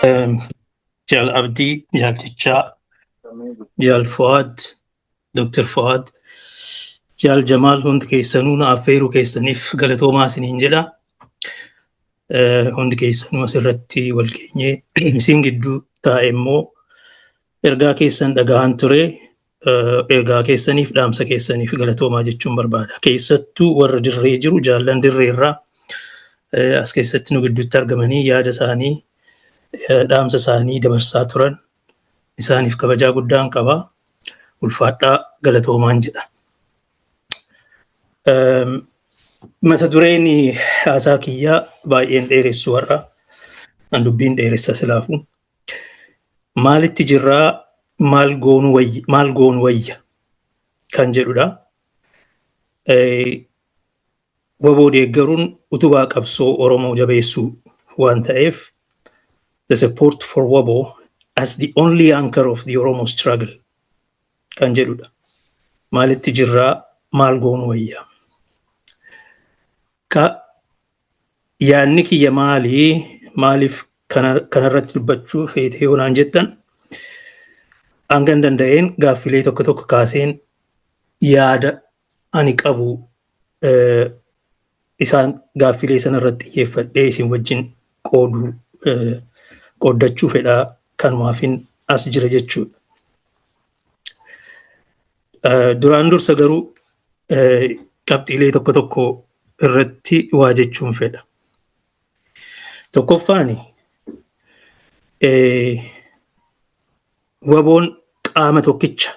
Jaal Abdii, Jaal Jechaa, Jaal Fuad, Dr. Fuad, Jaal Jamaal hundi keessanuu na affeeruu keessaniif galatoomaa isiniin jedha. Hundi keessanuu asirratti wal geenyee isin gidduu taa'e immoo ergaa keessan dhagahan ture. Ergaa keessaniif dhaamsa keessaniif galatoomaa jechuun barbaada. Keessattuu warra dirree jiru jaallan dirreerraa as keessatti nu gidduutti argamanii yaada isaanii dhaamsa isaanii dabarsaa turan isaaniif kabajaa guddaan qaba. Ulfaadhaa galatoomaan jedha. Mata dureen haasaa kiyyaa baay'een dheeressu warra an dubbiin dheeressa silaafu. Maalitti jirraa maal goonu wayya kan jedhudha. Waboo deeggaruun utubaa qabsoo Oromoo jabeessuu waan ta'eef the support for Wabo as the only anchor of the Oromo struggle kan jedhudha. Maalitti jirraa maal goonu wayya. Yaanni kiyya maaliif kanarratti dubbachuu feetee yoonaan jettan hangan danda'een gaaffilee tokko tokko kaaseen yaada ani qabu isaan gaaffilee sanarratti xiyyeeffadhee isin wajjin qooddachuu fedhaa kanumaafin as jira jechuudha. Duraan dursa garuu qabxiilee tokko tokko irratti waa jechuun fedha. Tokkoffaani Waboon qaama tokkicha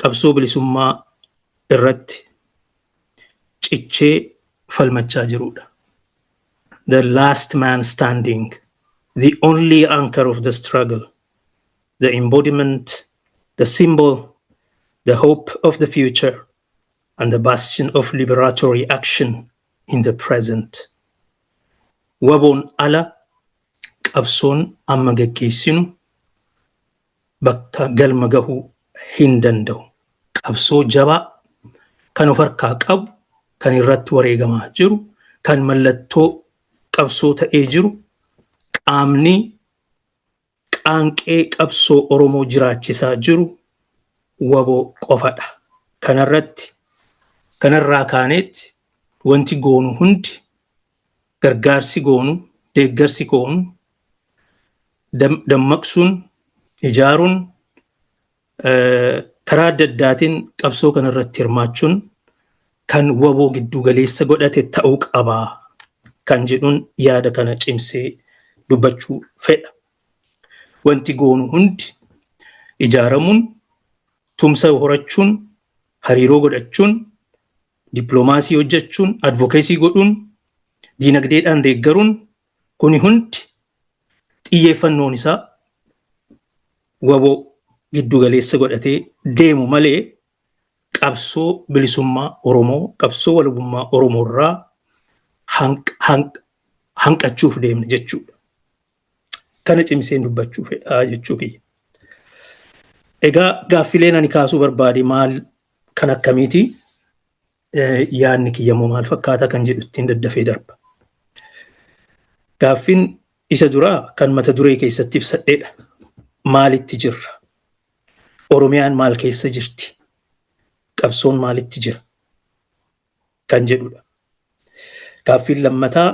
qabsoo bilisummaa irratti cichee falmachaa jirudha. The last man standing, the only anchor of the struggle, the embodiment, the symbol, the hope of the future, and the bastion of liberatory action in the present. Waboon ala qabsoon amma gaggeessinu bakka galma gahuu hin danda'u. Qabsoo jabaa kan of harkaa qabu, kan irratti wareegamaa jiru, kan mallattoo qabsoo ta'ee jiru, qaamni qaanqee qabsoo Oromoo jiraachisaa jiru Waboo qofadha. Kanarraa kaaneetti wanti goonu hundi gargaarsi goonu, deeggarsi goonu, dammaqsuun, ijaaruun, karaa adda addaatiin qabsoo kanarratti hirmaachuun kan Waboo giddu galeessa godhate ta'uu qabaa kan jedhuun yaada kana cimsee dubbachuu fedha. Wanti goonu hundi ijaaramuun, tumsa horachuun, hariiroo godhachuun, dippiloomaasii hojjechuun, advokeesii godhuun, diinagdeedhaan deeggaruun kuni hundi xiyyeeffannoon isaa Waboo giddu galeessa godhatee deemu malee qabsoo bilisummaa Oromoo, qabsoo walabummaa Oromoo irraa hanqachuuf deemna jechuudha. Kana cimseen dubbachuu fedhaa jechuu kiyya. Egaa gaaffileen ani kaasuu barbaade maal kan akkamiiti? Yaadni kiyyamoo maal fakkaata kan jedhu ittiin daddafee darba. Gaaffiin isa duraa kan mata duree keessatti ibsadheedha. Maalitti jirra? Oromiyaan maal keessa jirti? Qabsoon maalitti jira? Kan jedhudha. Gaaffiin lammataa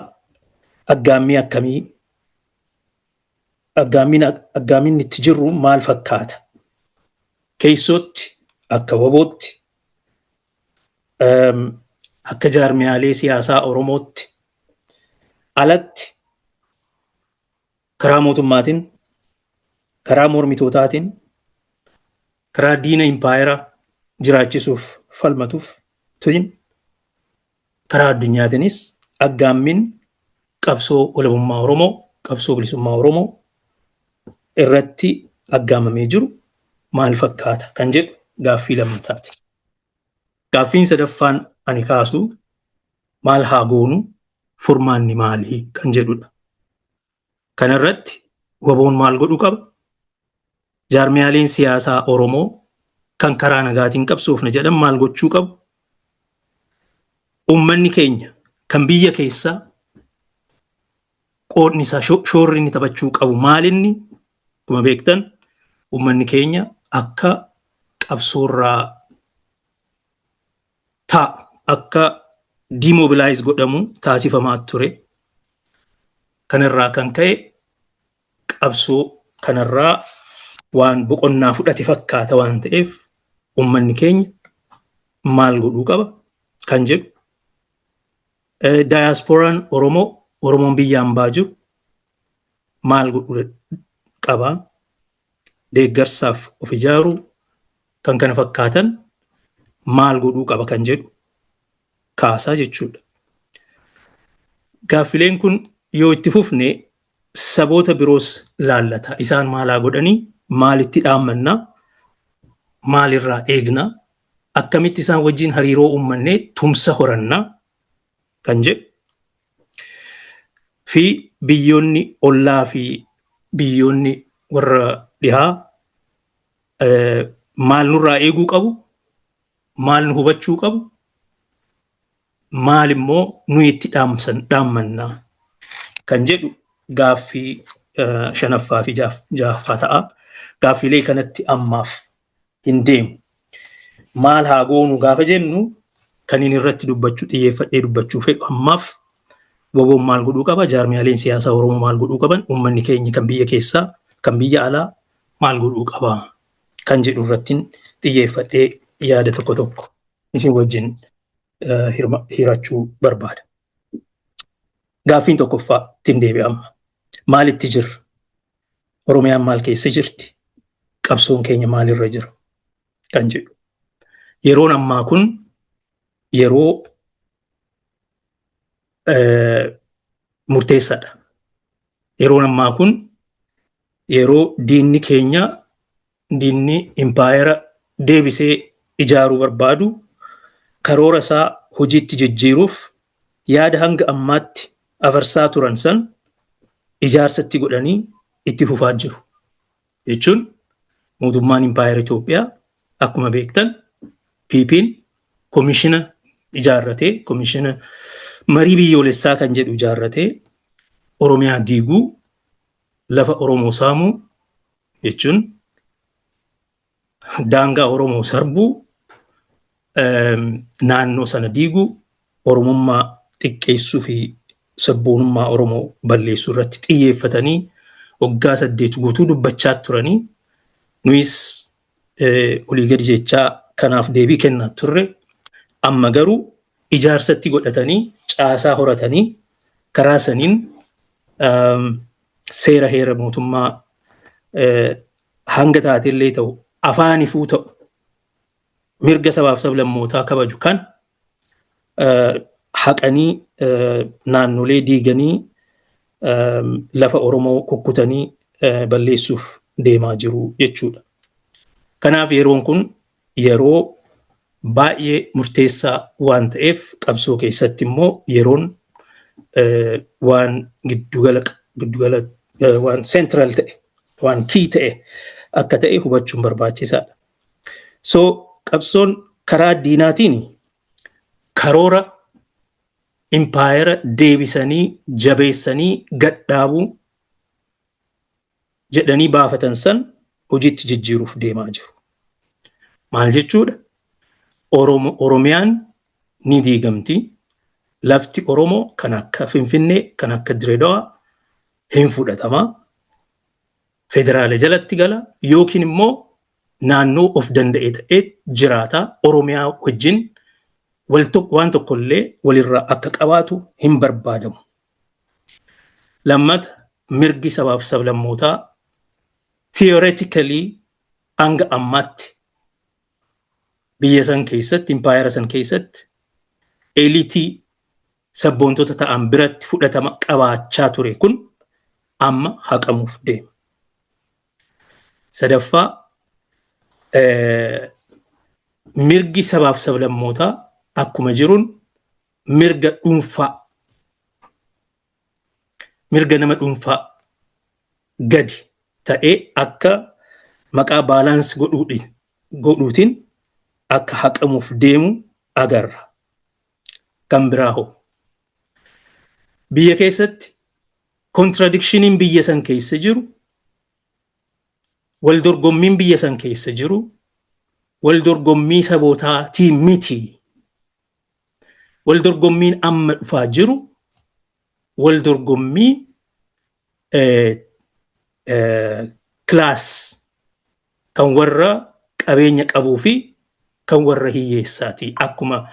aggaammii akkamii? Aggaammiin itti jirru maal fakkaata? Keessootti akka Wabootti, akka jaarmiyaalee siyaasaa Oromootti, alatti karaa mootummaatiin, karaa mormitootaatiin, karaa diina impaayeraa jiraachisuuf falmatuuf tuyin, karaa addunyaatiinis aggaammiin qabsoo walabummaa Oromoo, qabsoo bilisummaa Oromoo irratti aggaamamee jiru maal fakkaata kan jedhu gaaffii lammataati. Gaaffiin sadaffaan ani kaasu maal haa goonu, furmaanni maalii kan jedhudha. Kanarratti Waboon maal godhuu qaba? Jaarmiyaaleen siyaasaa Oromoo kan karaa nagaatiin qabsoofna jedhan maal gochuu qabu? Uummanni keenya kan biyya keessaa qoodni isaa shoorri inni taphachuu qabu maalinni kuma beektan uummanni keenya akka qabsoorraa akka demobilize godhamu taasifamaa ture. Kanarraa kan ka'e qabsoo kanarraa waan boqonnaa fudhate fakkaata waan ta'eef uummanni keenya maal godhuu qaba kan jedhu diasporaan Oromoon biyyaan baaju maal godhuu qaba deeggarsaaf of ijaaruu kan kana fakkaatan maal godhuu qaba kan jedhu kaasaa jechuudha. Gaaffileen kun yoo itti fufne saboota biroos laallata. Isaan maalaa godhanii maalitti dhaammannaa maalirraa eegnaa akkamitti isaan wajjin hariiroo uummannee tumsa horannaa kan jedhu fi biyyoonni ollaa fi biyyoonni warra dhihaa maal nurraa eeguu qabu maal nu hubachuu qabu maal immoo nu itti dhaammannaa kan jedhu gaaffii shanaffaa fi jaaffaa ta'a. Gaaffilee kanatti ammaaf hin deemu. Maal haa goonu gaafa jennu kan inni irratti xiyyeeffadhee dubbachuu fedhu ammaaf WBOn maal godhuu qaba, jaarmiyaaleen siyaasaa Oromoo maal godhuu qaban, uummanni keenya kan biyya keessaa kan biyya alaa maal godhuu qaba kan jedhu irratti xiyyeeffadhee yaada tokko isin wajjin hirachuu barbaada. Gaaffiin tokkoffaa ittiin deebi'ama. Maalitti jirra? Oromiyaan maal keessa jirti? Qabsoon keenya maalirra jira? Kan jedhu. Yeroon ammaa kun yeroo murteessaadha. Yeroon ammaa kun yeroo diinni keenya diinni impaayera deebisee ijaaruu barbaadu karoora isaa hojiitti jijjiiruuf yaada hanga ammaatti afarsaa turan san ijaarsatti godhanii itti fufaa jiru. Jechuun mootummaan impaayera Itoophiyaa akkuma beektan PP'n komishina ijaarratee komishina marii biyyoolessaa kan jedhu ijaarratee Oromiyaa diiguu lafa Oromoo saamuu jechuun daangaa Oromoo sarbuu naannoo sana diiguu Oromummaa xiqqeessuu fi sabboonummaa Oromoo balleessuu irratti xiyyeeffatanii waggaa 8 guutuu dubbachaa turanii nuyis olii gadi jechaa kanaaf deebii kennaa turre. Amma garuu ijaarsatti godhatanii caasaa horatanii karaa saniin seera heera mootummaa hanga taatellee ta'u afaanifuu ta'u mirga sabaaf sablammootaa kabaju kan haqanii naannolee diiganii lafa Oromoo kukkutanii balleessuuf deemaa jiru jechuudha. Kanaaf yeroon kun yeroo baay'ee murteessaa waan ta'eef qabsoo keessatti immoo yeroon waan giddugala waan central ta'e waan key ta'e akka ta'e hubachuun barbaachisaadha. So qabsoon karaa diinaatiin karoora impaayera deebisanii jabeessanii gadhaabuu jedhanii baafatan san hojiitti jijjiiruuf deemaa jiru. Maal jechuudha? Oromiyaan ni diigamti. Lafti Oromoo kan akka Finfinnee kan akka Direedawaa hin fudhatama. Federaala jalatti gala yookiin immoo naannoo of danda'e ta'ee jiraata. Oromiyaa wajjin waan tokkollee walirraa akka qabaatu hin barbaadamu. Lammata mirgi sabaaf sablammootaa theoretically hanga ammaatti biyya san keessatti impaayera san keessatti eliitii sabboontota ta'an biratti fudhatama qabaachaa ture kun amma haqamuuf deema. Sadaffaa mirgi sabaaf sablammootaa akkuma jiruun mirga dhuunfaa mirga nama dhuunfaa gadi ta'ee akka maqaa baalaans godhuutiin akka haqamuuf deemu agarra. Kan biraa hoo biyya keessatti contradictioniin biyya san keessa jiru, wal dorgommiin biyya san keessa jiru, wal dorgommii sabootaatii miti. Wal dorgommiin amma dhufaa jiru, wal dorgommii class kan warra qabeenya qabuu fi kan warra hiyyeessaati. Akkuma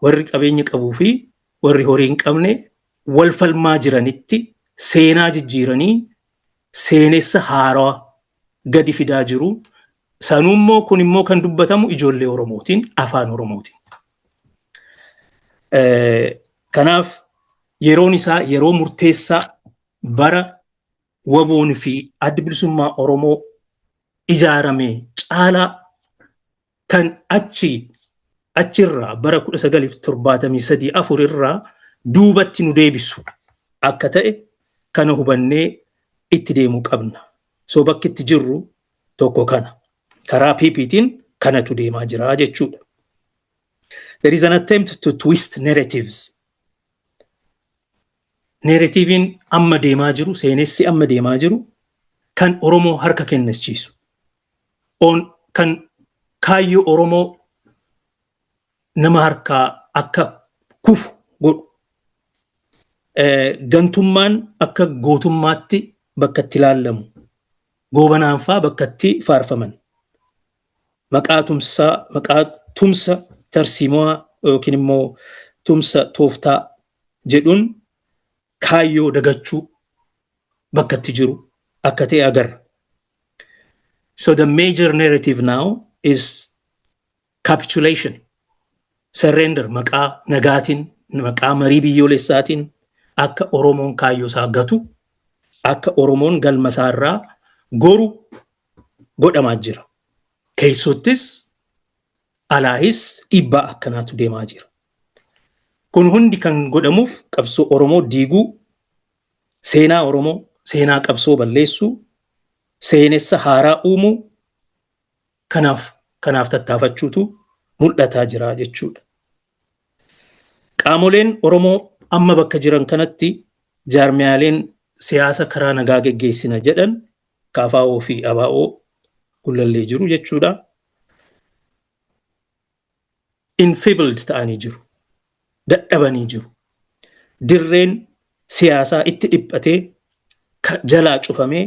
warri qabeenya qabuu fi warri horii hin qabne wal falmaa jiranitti seenaa jijjiiranii seenessa haaraa gadi fidaa jiru. Sanummoo kun immoo kan dubbatamu ijoollee Oromootiin, afaan Oromootiin. Kanaaf yeroon isaa yeroo murteessaa bara waboon fi adda bilisummaa Oromoo ijaarame caalaa kan achirraa bara 1973 irraa duubatti nu deebisu akka ta'e kana hubannee itti deemuu qabna. So bakki itti jirru tokko kana. Karaa PPtiin kanatu deemaa jira jechuudha. There is an attempt to twist narratives. Narratiiviin amma deemaa jiru, seenessi amma deemaa jiru kan Oromoo harka kennachiisu. Kan kaayyoo Oromoo nama harkaa akka kufu godhu. Gantummaan akka gootummaatti bakka itti ilaalamu. Goobanaanfaa bakka itti faarfaman. Maqaa tumsa tarsiimoo yookiin immoo tumsa tooftaa jedhuun kaayyoo dagachuu bakka itti jiru akka ta'e agarra. So the major narrative now is capitulation, surrender, maqaa nagaatiin, maqaa marii biyyoolessaatiin akka Oromoon kaayyoo isaa gatu, akka Oromoon galma isaarraa goru godhamaa jira. Keessottis alaahis dhiibbaa akkanaatu deemaa jira. Kun hundi kan godhamuuf qabsoo Oromoo diiguu, seenaa Oromoo, seenaa qabsoo balleessuu, seenessa haaraa uumuu kanaaf tattaafachuutu mul'ataa jira jechuudha. Qaamoleen Oromoo amma bakka jiran kanatti jaarmiyaaleen siyaasa karaa nagaa geggeessina jedhan KFO fi ABO kullallee jiru jechuudha. Enfeebled ta'anii jiru. Dadhabanii jiru. Dirreen siyaasaa itti dhiphatee jalaa cufamee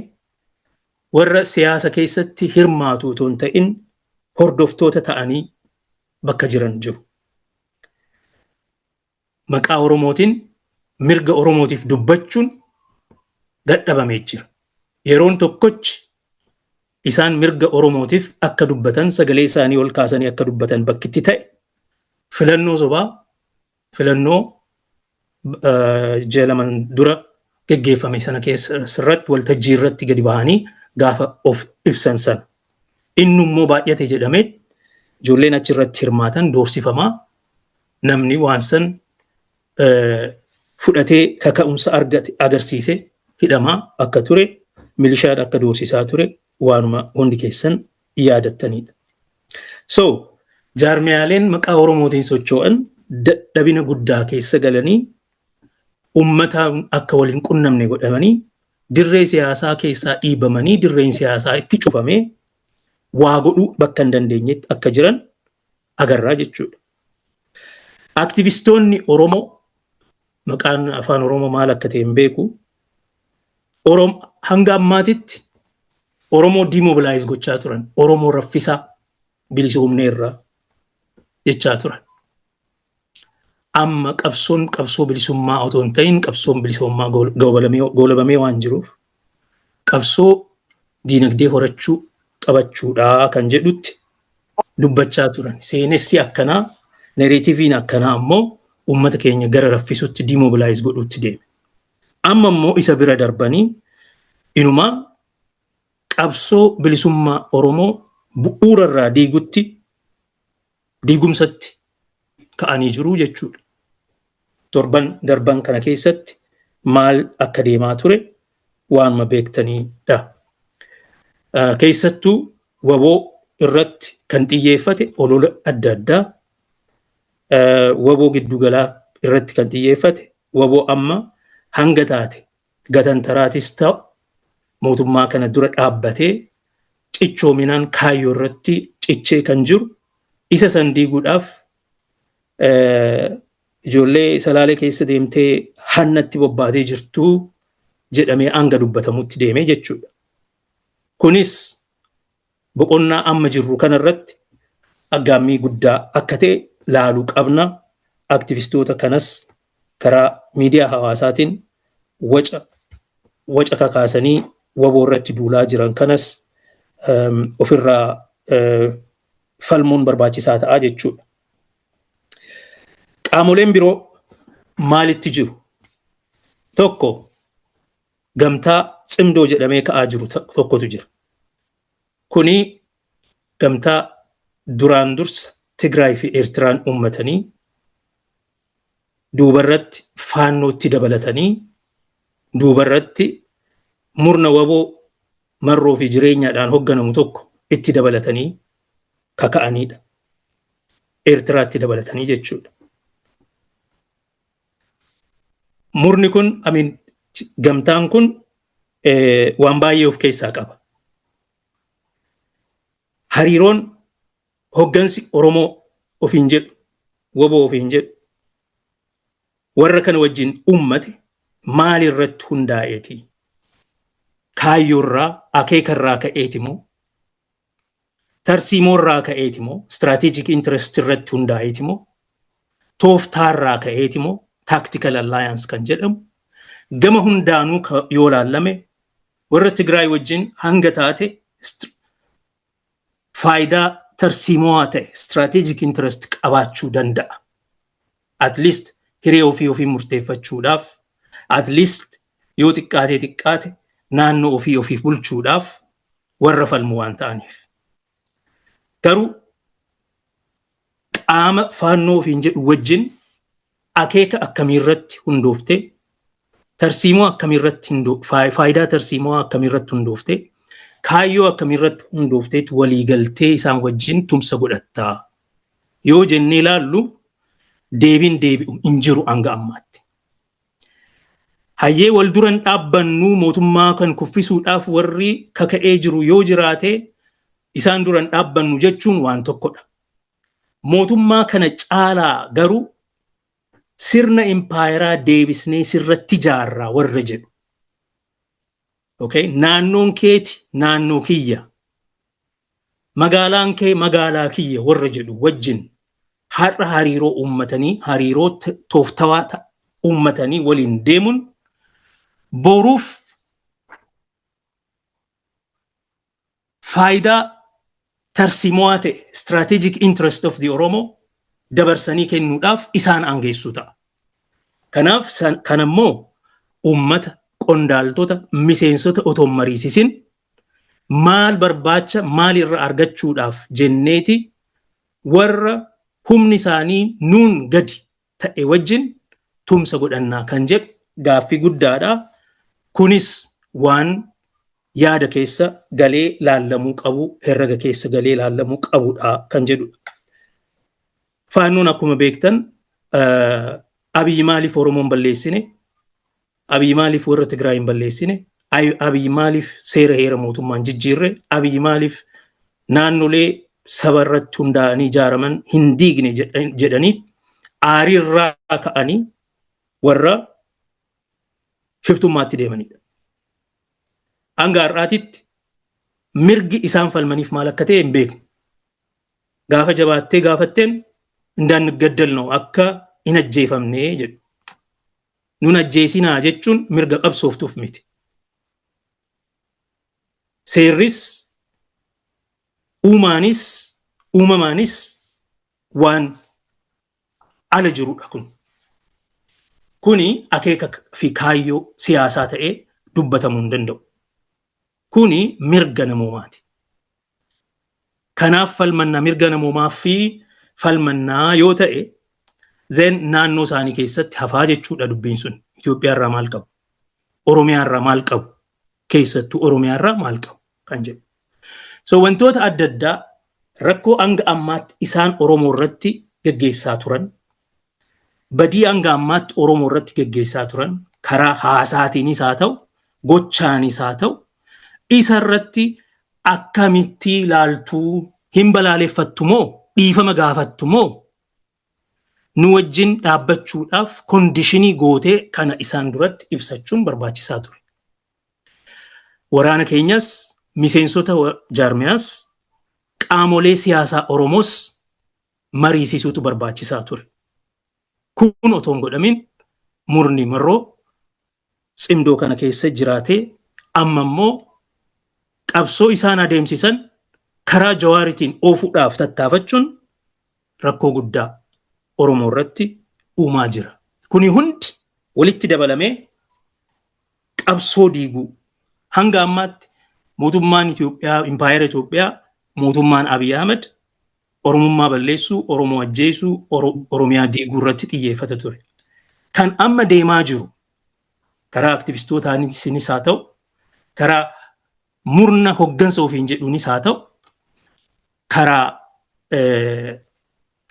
warra siyaasa keessatti hirmaatu otoo hin ta'in hordoftoota ta'anii bakka jiran jiru. Maqaa Oromootiin mirga Oromootiif dubbachuun dadhabamee jira. Yeroon tokkochi isaan mirga Oromootiif akka dubbatan, sagalee isaanii ol kaasanii akka dubbatan bakkitti ta'e filannoo sobaa, filannoo jeelaman dura geggeeffame sana keessatti waltajjii irratti gadi bahanii gaafa of ibsan sana. Innummoo baay'ate jedhamee ijoolleen achirratti hirmaatan doorsifamaa, namni waan san fudhatee kaka'umsa agarsiise hidhamaa akka ture, milishaan akka doorsisaa ture waanuma hundi keessan yaadattaniidha. So jaarmiyaaleen maqaa Oromootiin socho'an dadhabina guddaa keessa galanii ummata akka waliin qunnamne godhamanii dirree siyaasaa keessaa dhiibamanii dirreen siyaasaa itti cufamee waa godhuu bakka hin dandeenyetti akka jiran agarraa jechuudha. Aktivistoonni Oromoo maqaan afaan Oromoo maal akka ta'e hin beeku. Hanga ammaatitti Oromoo demobilize gochaa turan. Oromoo raffisaa bilisoomnee irraa jechaa turan. Amma qabsoo bilisummaa otoo hin ta'in qabsoon bilisummaa goolabamee waan jiruuf qabsoo diinagdee horachuu qabachuudhaa kan jedhutti dubbachaa turan. Seenessi akkanaa, narratiiviin akkanaa ammoo ummata keenya gara raffisutti demobilize godhutti deeme. Amma immoo isa bira darbanii inumaa qabsoo bilisummaa Oromoo bu'uura irraa diigumsatti ka'anii jiru jechuudha. Darban kana keessatti maal akka deemaa ture waanuma beektaniidha. Keessattuu waboo irratti kan xiyyeeffate olola adda addaa, waboo giddugalaa irratti kan xiyyeeffate, waboo amma hanga taate gatantaraatis ta'u mootummaa kana dura dhaabbatee cichoominaan kaayyoo irratti cichee kan jiru isa san diiguudhaaf ijoollee Salaalee keessa deemtee hannatti bobbaatee jirtu jedhamee hanga dubbatamutti deemee jechuudha. Kunis boqonnaa amma jirru kanarratti aggaammii guddaa akka ta'e laaluu qabna. Aktivistoota kanas karaa miidiyaa hawaasaatiin waca kakaasanii waboo irratti duulaa jiran kanas ofirraa falmuun barbaachisaa ta'a jechuudha. Qaamoleen biroo maalitti jiru? Tokko gamtaa cimdoo jedhamee ka'aa jiru tokkotu jira. Kuni gamtaa duraan dursa Tigraay fi Eertiraan uummatanii duubarratti faannootti dabalatanii duubarratti murna waboo marroo fi jireenyaadhaan hoogganamu tokko itti dabalatanii kaka'anidha. Eertiraatti dabalatanii jechuudha. Murni kun gamtaan kun waan baay'ee of keessaa qaba. Hariiroon hoggansi Oromoo ofiin jedhu, waboo ofiin jedhu, warra kana wajjin ummate maalirratti hundaa'eeti? Kaayyoorraa, akeekarraa ka'eeti moo? Tarsiimoorraa ka'eeti moo? Strategic interest irratti hundaa'eeti moo? Tooftaarraa ka'eeti moo? Tactical alliance kan jedhamu gama hundaanuu yoo laallame warra Tigraay wajjin hanga taate faayidaa tarsiimoo ta'e strategic interest qabaachuu danda'a. At least hiree ofii murteeffachuudhaaf, at least yoo xiqqaate naannoo ofii bulchuudhaaf warra falmu waan ta'aniif. Garuu qaama faannoo ofiin jedhu wajjin akeeka akkamiirratti hundooftee tarsiimoo akkamiirratti faayidaa tarsiimoo akkamiirratti hundooftee kaayyoo akkamiirratti hundoofteetu waliigaltee isaan wajjin tumsa godhattaa yoo jennee ilaallu deebiin deebi'u hin jiru hanga ammaatti. Hayyee wal duran dhaabbannu mootummaa kan kuffisuudhaaf warri kaka'ee jiru yoo jiraate isaan duran dhaabbannu jechuun waan tokkodha. Mootummaa kana caalaa garuu sirna impaayeraa deebisnee sirratti ijaarraa warra jedhu. Okay? Naannoon keeti naannoo kiyya. Magaalaan kee magaalaa kiyya warra jedhu wajjin har'a hariiroo uummatanii hariiroo tooftawaa uummatanii waliin deemuun boruuf faayidaa tarsiimoo ta'e strategic interest of the Oromo dabarsanii kennuudhaaf isaan aangeessu ta'a. Kanaaf kanammoo uummata qondaaltota miseensota otoo mariisisin maal barbaacha maalirra argachuudhaaf jenneeti warra humni isaanii nuun gadi ta'e wajjin tumsa godhannaa kan jedhu gaaffii guddaadha. Kunis waan yaada keessa galee laallamuu qabu, herrega keessa galee laallamuu qabudha kan jedhudha. Faannoon akkuma beektan Abiyyi maaliif Oromoon balleessine? Abiyyi maaliif warra Tigraay hin balleessine? Abiyyi maaliif seera heera mootummaan jijjiirre? Abiyyi maaliif naannolee saba irratti hundaa'anii ijaaraman hin diigne jedhanii aariirraa ka'anii warra shiftummaatti deemanidha. Hanga har'aatitti mirgi isaan falmaniif maal akka ta'e hin beekne. Gaafa jabaattee gaafatteen indaan gaddalnoo akka hin ajjeefamnee jedhu. Nun ajjeesinaa jechuun mirga qabsooftuuf miti. Seerris uumamaanis waan ala jirudha kun. Kuni akeeka fi kaayyoo siyaasaa ta'ee dubbatamuu hin danda'u. Kuni mirga namoomaati. Kanaaf falmannaa mirga namoomaa fi falmannaa yoo ta'e then naannoo isaanii keessatti hafaa jechuudha dubbiin sun. Itoophiyaa irraa maal qabu? Oromiyaa irraa maal qabu? Keessattuu Oromiyaa irraa maal qabu kan jedhu. So wantoota adda addaa rakkoo hanga ammaatti isaan Oromoo irratti geggeessaa turan, badii hanga ammaatti Oromoo irratti geggeessaa turan, karaa haasaatiinis haa ta'u gochaanis haa ta'u isarratti akkamitti ilaaltuu hin balaaleffattu moo dhiifama gaafattu moo nu wajjin dhaabbachuudhaaf kondishinii gootee kana isaan duratti ibsachuun barbaachisaa ture. Waraana keenyas miseensota jaarmiyaas qaamolee siyaasaa Oromoos mariisisuutu barbaachisaa ture. Kun otoon godhamin murni marroo cimdoo kana keessa jiraatee amma immoo qabsoo isaan adeemsisan karaa Jawaaritiin oofuudhaaf tattaafachuun rakkoo guddaa Oromoo irratti uumaa jira. Kuni hundi walitti dabalamee qabsoo diiguu hanga ammaatti mootummaan Itoophiyaa, impaayera Itoophiyaa, mootummaan Abiy Ahmed Oromummaa balleessuu, Oromoo ajjeesuu, Oromiyaa diiguu irratti xiyyeeffata ture. Kan amma deemaa jiru karaa aktivistootaanis haa ta'u, karaa murna hoggansa ofiin jedhuunis haa ta'u, karaa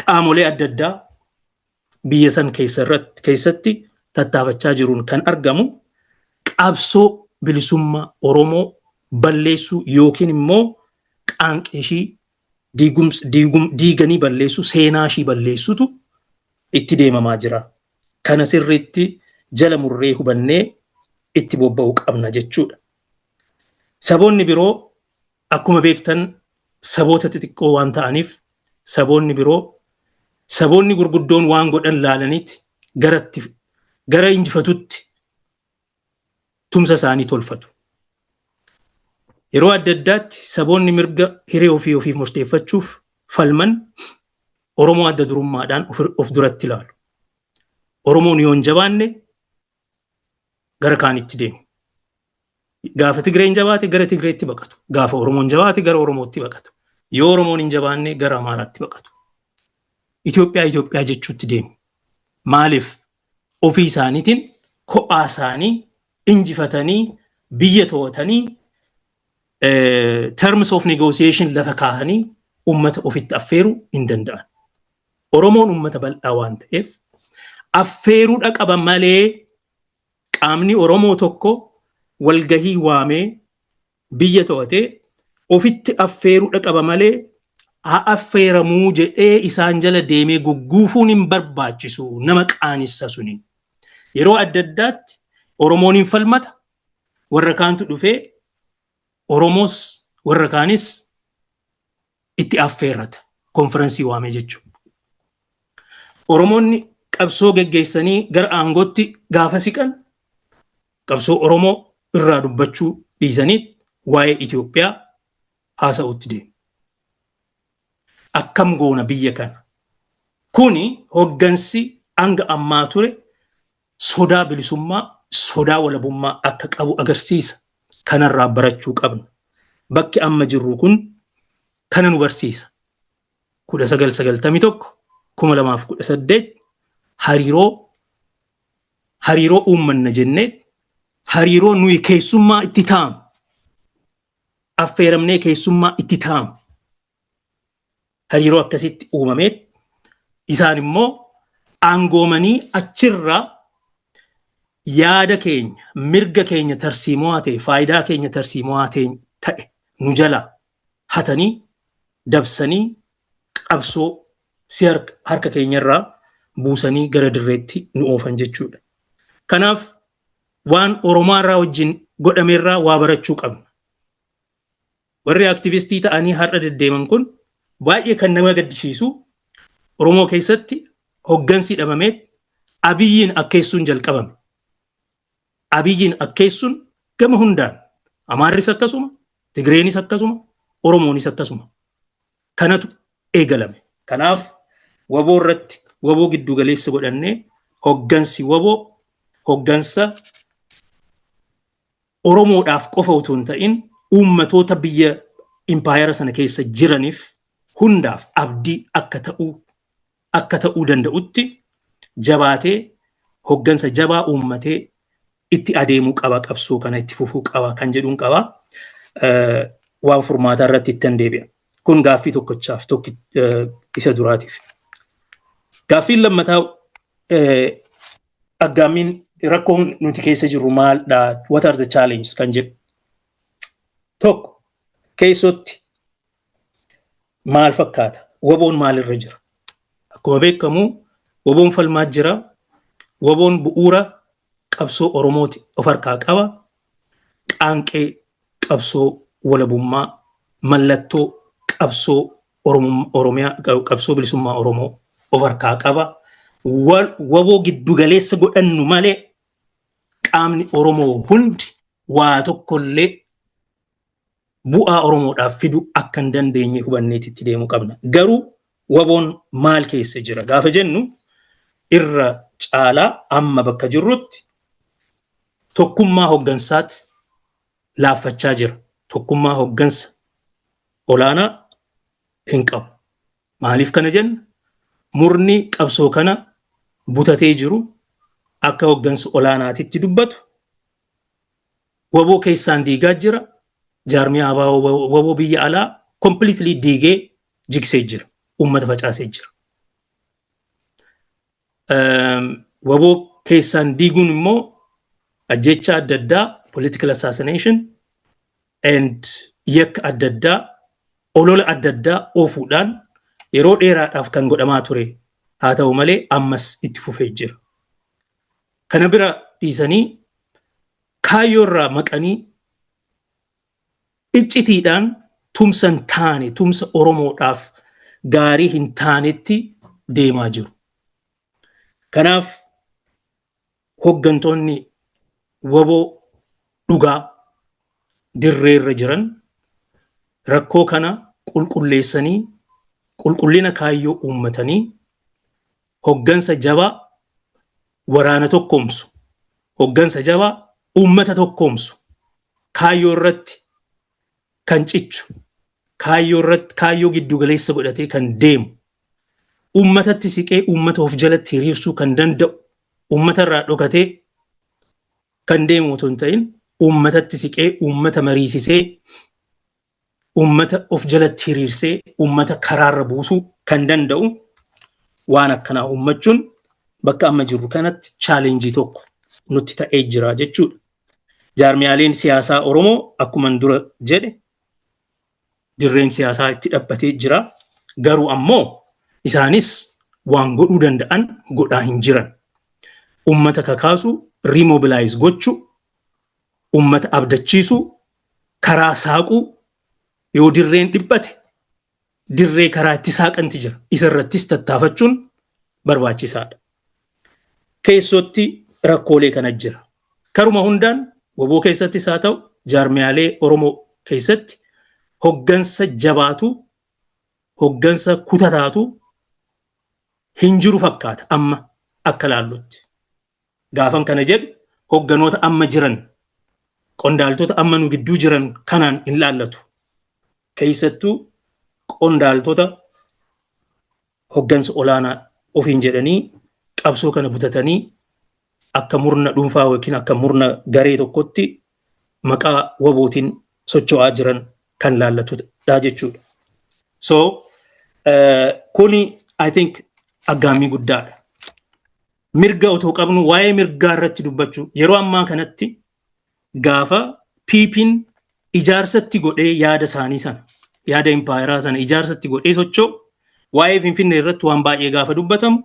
qaamolee adda addaa biyya san keessatti tattaafachaa jiruun kan argamu qabsoo bilisummaa Oromoo balleessuu yookiin immoo qaanqeeshii diiganii balleessuu seenaa ishii balleessutu itti deemamaa jira. Kana sirriitti jala murree hubannee itti bobba'uu qabna jechuudha. Saboonni biroo akkuma beektan saboota xixiqqoo waan ta'aniif saboonni gurguddoon waan godhan laalanitti gara injifatutti tumsa isaanii tolfatu. Yeroo adda addaatti saboonni mirga hiree ofiif murteeffachuuf falman Oromoo adda durummaadhaan of duratti ilaalu. Oromoon yoo hin jabaanne gara kaanitti deemu. Gaafa Tigreen jabaate gara Tigreetti baqatu. Gaafa Oromoon jabaate gara Oromootti baqatu. Yoo Oromoon hin jabaanne gara Amaaraatti baqatu. Itoophiyaa jechuutti deemu. Maaliif ofii isaaniitiin kophaa isaanii injifatanii biyya to'atanii terms of negotiation lafa kaahanii ummata ofitti affeeruu hin danda'an. Oromoon ummata bal'aa waan ta'eef affeeruudha qaba malee qaamni Oromoo tokko walgahii waamee biyya to'atee ofitti affeeruudha qaba malee haa affeeramuu jedhee isaan jala deemee gugguufuun hin barbaachisu nama qaanissa suni. Yeroo adda addaatti Oromoon hin falmata warra kaantu dhufee Oromoos warra kaanis itti affeerrata konferensii waamee jechuudha. Oromoonni qabsoo geggeessanii gara aangootti gaafa siqan qabsoo Oromoo irraa dubbachuu dhiisanii waa'ee Itoophiyaa haasa'utti deemu. Akkam goona biyya kana. Kuni hoggansi hanga ammaa ture sodaa bilisummaa, sodaa walabummaa akka qabu agarsiisa. Kanarraa barachuu qabna. Bakki amma jirru kun kana nu barsiisa. 1991 2018 hariiroo uummanna jennee hariiroo nuyi keessummaa itti taa'u affeeramnee keessummaa itti taa'u hariiroo akkasitti uumamee isaan immoo aangoomanii achirraa yaada keenya mirga keenya tarsiimoo ta'e faayidaa keenya tarsiimoo ta'e nu jala hatanii dabsanii qabsoo si harka keenyarraa buusanii gara dirreetti nu oofan jechuudha. Kanaaf waan Oromoorraa wajjin godhameerraa waa barachuu qabna. Warri aktivistii ta'anii har'a deddeeman kun baay'ee kan nama gaddisiisu Oromoo keessatti hoggansi dhabamee Abiyyiin akkeessuun jalqabame. Abiyyiin akkeessuun gama hundaan Amaarris akkasuma, Tigreenis akkasuma, Oromoonis akkasuma. Kanatu eegalame. Kanaaf waboo irratti waboo giddu galeessa godhannee hoggansi waboo hoggansa Oromoodhaaf qofa utuu hin ta'in uummatoota biyya impaayera sana keessa jiraniif hundaaf abdii akka ta'uu danda'utti jabaatee hoggansa jabaa uummatee itti adeemuu qaba qabsoo kana itti fufuu qaba kan jedhuun qaba. Waan furmaataa irratti ittiin deebi'a. Kun gaaffii tokkochaaf isa duraatiif. Gaaffiin lammataa aggaammiin rakkoon nuti keessa jirru maaldha? What are the challenges kan jedhu. Tokko keessatti maal fakkaata? Waboon maalirra jira? Akkuma beekamu waboon falmaa jira. Waboon bu'uura qabsoo Oromooti of harkaa qaba. Qaanqee qabsoo walabummaa, mallattoo qabsoo Oromiyaa, qabsoo bilisummaa Oromoo of harkaa qaba. Waboo giddu galeessa godhannu malee qaamni Oromoo hundi waa tokkollee bu'aa Oromoodhaaf fidu akka hin dandeenye hubanneetitti deemuu qabna. Garuu waboon maal keessa jira gaafa jennu irra caalaa amma bakka jirrutti tokkummaa hoggansaatti laaffachaa jira. Tokkummaa hoggansa olaanaa hin qabu. Maaliif kana jenna? Murni qabsoo kana butatee jiru akka hoggansa olaanaatitti dubbatu waboo keessaan diigaa jira. Jaarmiyaa waboo biyya alaa completely diigee jigsee jira. Uummata facaasee jira. Waboo keessaan diiguun immoo ajjecha adda addaa, political assassination and yakka adda addaa, olola adda addaa oofuudhaan yeroo dheeraadhaaf kan godhamaa ture. Haa ta'u malee ammas itti fufee jira. Kana bira dhiisanii kaayyoorraa maqanii iccitiidhaan tumsa hin taane, tumsa Oromoodhaaf gaarii hin taanetti deemaa jiru. Kanaaf hoggantoonni waboo dhugaa dirreerra jiran rakkoo kana qulqulleessanii qulqullina kaayyoo uummatanii hoggansa jabaa waraana tokkoomsu, hoggansa jabaa uummata tokkoomsu, kaayyoo irratti kan cichu, kaayyoo irratti kaayyoo giddu galeessa godhatee kan deemu, uummatatti siqee uummata of jalatti hiriirsuu kan danda'u, uummata irraa dhokatee kan deemu otoo hin ta'in uummatatti siqee uummata mariisisee uummata of jalatti hiriirsee uummata karaarra buusuu kan danda'u waan akkanaa uummachuun bakka amma jirru kanatti chaalenjii tokko nutti ta'ee jira jechuudha. Jaarmiyaaleen siyaasaa Oromoo akkuma dura jedhe dirreen siyaasaa itti dhaabbatee jira. Garuu ammoo isaanis waan godhuu danda'an godhaa hin jiran. Uummata kakaasu, remobilize gochuu, uummata abdachiisuu, karaa saaquu, yoo dirreen dhibbate dirree karaa itti saaqanti jira. Isarrattis tattaafachuun barbaachisaadha. Keessatti rakkoolee kana jira. Karuma hundaan waboo keessattis haa ta'u jaarmiyaalee Oromoo keessatti hoggansa jabaatu, hoggansa kutataatu hin jiru fakkaata amma akka laallutti. Gaafan kana jedhu hogganoota amma jiran, qondaaltota amma nu gidduu jiran kanaan hin laallatu. Keessattuu qondaaltota hoggansa olaanaa ofiin jedhanii qabsoo kana butatanii akka murna dhuunfaa yookiin akka murna garee tokkotti maqaa wabootiin socho'aa jiran kan laallatudha jechuudha. So kuni I think aggaamii guddaadha. Mirga otoo qabnu waa'ee mirgaa irratti dubbachuu yeroo ammaa kanatti gaafa piipin ijaarsatti godhee yaada isaanii sana, yaada impaayeraa sana ijaarsatti godhee socho'u waa'ee Finfinnee irratti waan baay'ee gaafa dubbatamu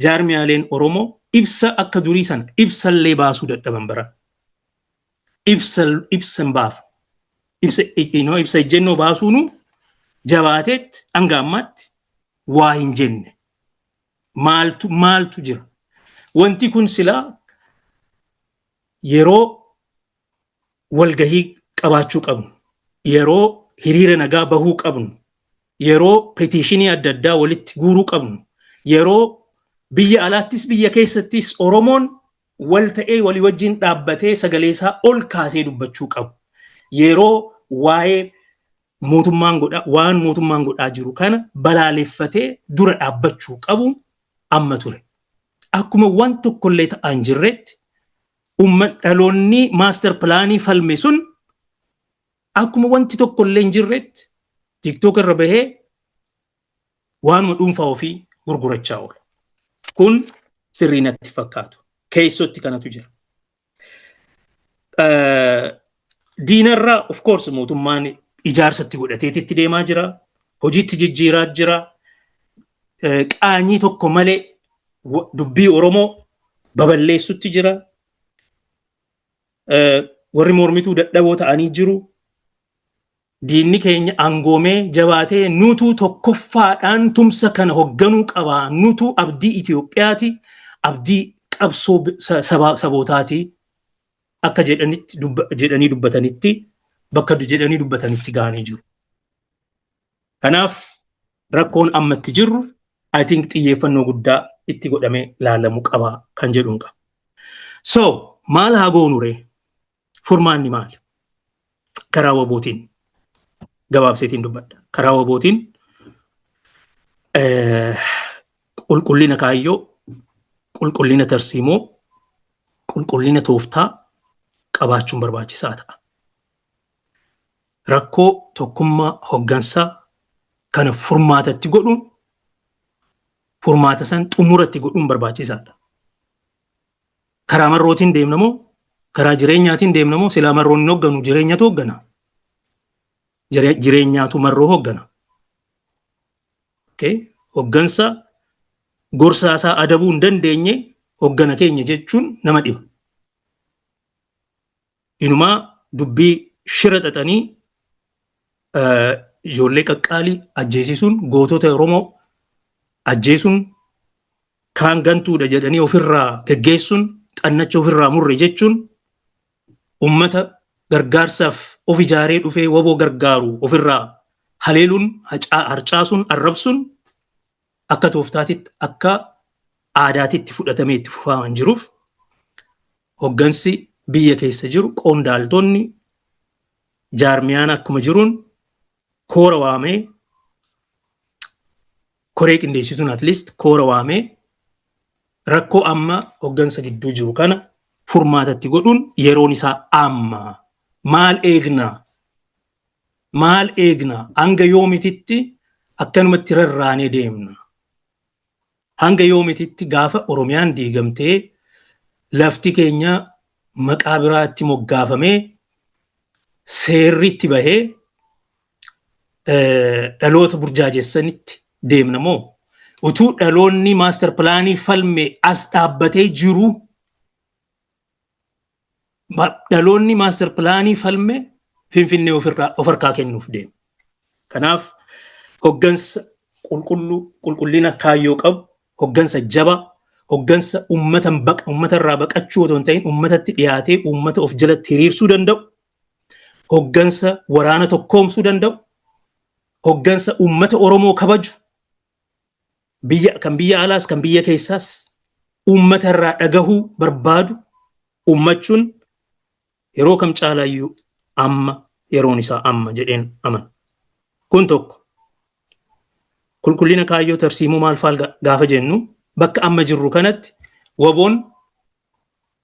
jaarmiyaaleen Oromoo ibsa akka durii sana ibsallee baasuu dadhaban bara. Ibsan baafa. Ibsa ejjennoo baasuunu jabaateetti hanga ammaatti waa hin jenne. Maaltu jira? Wanti kun silaa yeroo walgahii qabaachuu qabnu, yeroo hiriira nagaa bahuu qabnu, yeroo petiishinii adda addaa walitti guuruu qabnu, yeroo biyya alaattis biyya keessattis Oromoon wal ta'ee walii wajjin dhaabbatee sagalee isaa ol kaasee dubbachuu qabu. Yeroo waa'ee waan mootummaan godhaa jiru kana balaaleffatee dura dhaabbachuu qabu amma ture. Akkuma waan tokkollee ta'an jirretti dhaloonni maaster pilaanii falme sun akkuma wanti tokkollee hin jirretti TikTok irra bahee waanuma dhuunfaa ofii gurgurachaa oola. Kun sirrii natti fakkaatu. keessotti kanatu jira. Diinarraa of course mootummaan ijaarsatti godhateetitti deemaa jira. Hojiitti jijjiiraa jira. Qaanyii tokko malee dubbii Oromoo baballeessutti jira. Warri mormituu dadhaboo ta'anii jiru. Diinni keenya angoomee jabaatee nutu tokkoffaadhaan tumsa kana hogganuu qabaa. Nutu abdii Itoophiyaati. Abdii qabsoo sabootaati. Akka jedhanii dubbatanitti bakka jedhanii dubbatanitti gaanii jiru. Kanaaf rakkoon ammatti jirru I think xiyyeeffannoo guddaa itti godhamee laalamuu qaba kan jedhuun qaba. So maal haa goonure? Furmaanni maali? Karaa wabootiin gabaabseetiin dubbadha. Karaa wabootiin qulqullina kaayyoo, qulqullina tarsiimoo, qulqullina tooftaa qabaachuun barbaachisaa ta'a. Rakkoo tokkummaa hoggansaa kana furmaatatti godhuun furmaata san xumuratti godhuun barbaachisaadha. Karaa marrootiin deemna moo karaa jireenyaatiin deemna moo silaa marroon hin hogganu jireenyatu hoggana. Jireenyaatu marroo hoggana. Okay? Hoggansa gorsaasaa adabuu hin dandeenye hoggana keenya jechuun nama dhiba. Inumaa dubbii shira xaxanii ijoollee qaqqaalii ajjeesisuun gootota Oromoo ajjeesuun kaan gantuudha jedhanii ofirraa geggeessuun xannacha ofirraa murre jechuun ummata gargaarsaaf of ijaaree dhufee waboo gargaaru ofirraa haleeluun harcaasuun arrabsuun akka tooftaatitti akka aadaatitti fudhatamee itti fufaa jiruuf hoggansi biyya keessa jiru qondaaltonni jaarmiyaan akkuma jiruun koora waamee koree qindeessituun at least koora waamee rakkoo amma hoggansa gidduu jiru kana furmaatatti godhuun yeroon isaa amma. Maal eegna hanga yoomititti akkanumatti rarraanee deemna. Hanga yoomititti gaafa Oromiyaan diigamtee lafti keenya maqaa biraatti moggaafamee seerri itti bahee dhaloota burjaajessanitti deemna moo utuu dhaloonni maaster pilaanii falme as dhaabbatee jiru dhaloonni maaster pilaanii falme Finfinnee of harkaa kennuuf deema. Kanaaf hoggansa qulqullina kaayyoo qabu, hoggansa jaba, hoggansa uummatarraa baqachuu otoo hin ta'in uummatatti dhiyaatee uummata of jalatti hiriirsuu danda'u, hoggansa waraana tokkoomsuu danda'u, hoggansa uummata Oromoo kabaju, kan biyya alaas kan biyya keessaas uummatarraa dhagahuu barbaadu uummachuun yeroo kam caalaayyuu amma yeroon isaa amma jedheen amana. Kun tokko qulqullina kaayyoo tarsiimuu maal faal gaafa jennu bakka amma jirru kanatti waboon